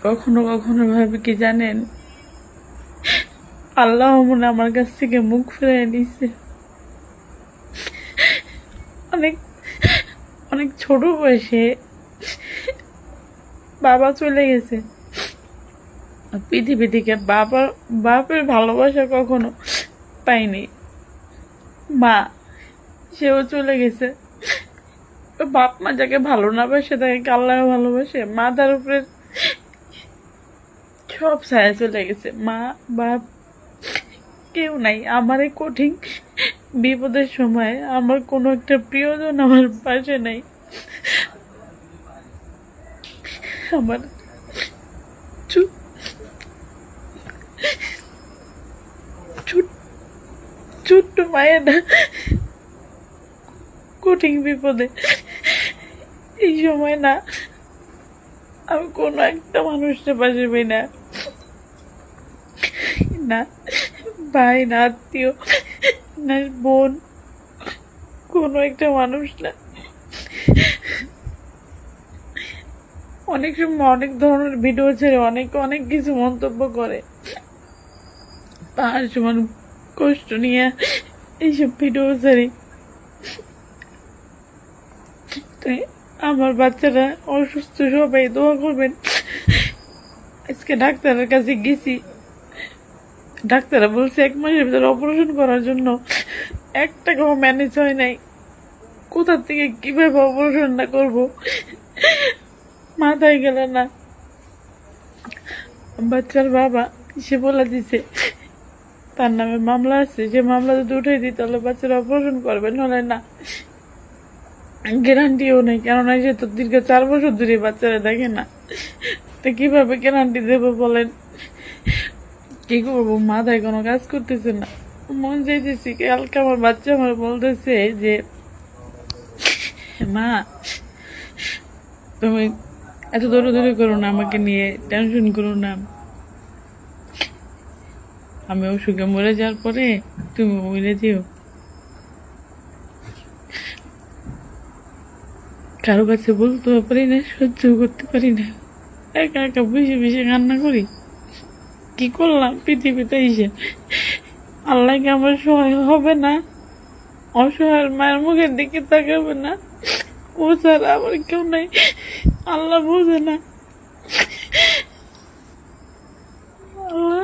কখনো কখনো ভাবি কি জানেন, আল্লাহ মনে আমার কাছ থেকে মুখ ফিরিয়ে নিছে। অনেক অনেক ছোট বয়সে বাবা চলে গেছে পৃথিবী থেকে। বাপের ভালোবাসা কখনো পাইনি। মা, সেও চলে গেছে। বাপ মা যাকে ভালো না বাসে তাকে আল্লাহ ভালোবাসে। মা তার উপরে সব ছায়া চলে গেছে। মা বাপ কেউ নাই। আমার এই কঠিন বিপদের সময় আমার কোনো একটা প্রিয়জন আমার পাশে নাই। আমার ছোট্ট মায়েরা কঠিন বিপদে এই সময় না আমি কোনো একটা মানুষের পাশে পাই না, না ভাই, না আত্মীয়, না বোন, কোনো একটা মানুষ না। অনেক সময় অনেক ধরনের ভিডিও ছেড়ে অনেক কিছু মন্তব্য করে, তার সমান কষ্ট নিয়ে এইসব ভিডিও ছেড়ে। তাই আমার বাচ্চারা অসুস্থ, সবাই দোয়া করবেন। আজকে ডাক্তারের কাছে গেছি, ডাক্তাররা বলছে 1 মাসের ভিতরে অপারেশন করার জন্য। 1 টাকাও ম্যানেজ হয় নাই। কোথা থেকে কিভাবে অপারেশনটা করব মাথায় গেল না। বাচ্চার বাবা সে বলে দিছে তার নামে মামলা আছে, যে মামলা যদি উঠে দিই তাহলে বাচ্চার অপারেশন করবে, নাহলে না। গ্যারান্টিও নেই, কেননা সে তো দীর্ঘ 4 বছর ধরে বাচ্চারা দেখে না। তো কিভাবে গ্যারান্টি দেবো বলেন? কি করবো, মাথায় কোনো কাজ করতেছে না। মন চাইতেছি, কালকে আমার বাচ্চা আমার বলতেছে যে মা তুমি এত দৌড়াদৌড়ি করো না, আমাকে নিয়ে টেনশন করো না। আমি অসুখে মরে যাওয়ার পরে তুমি মরে যেও। কারো কাছে বলতেও পারি না, সহ্য করতে পারি না। একা একা বসে বসে কান্না করি। কি করলাম পৃথিবীতে এসে? আল্লাহকে আমার সহায় হবে না? অসহায় মায়ের মুখের দিকে তাকাবে না? ও ছাড়া আমার কেউ নাই। আল্লাহ বোঝে না? আল্লাহ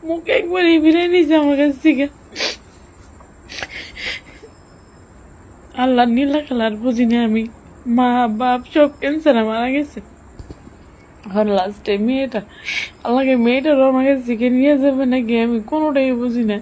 মুখ একবারই ফিরে নিছে আমার কাছ থেকে। আল্লাহ নীলা খেলার বুঝিনি আমি। মা বাপ সব ক্যান্সারে মারা গেছে। আর লাস্টে মেয়েটা, আল্লাহকে মেয়েটারও আমার কাছ থেকে নিয়ে যাবে নাকি আমি কোনোটাই বুঝি না।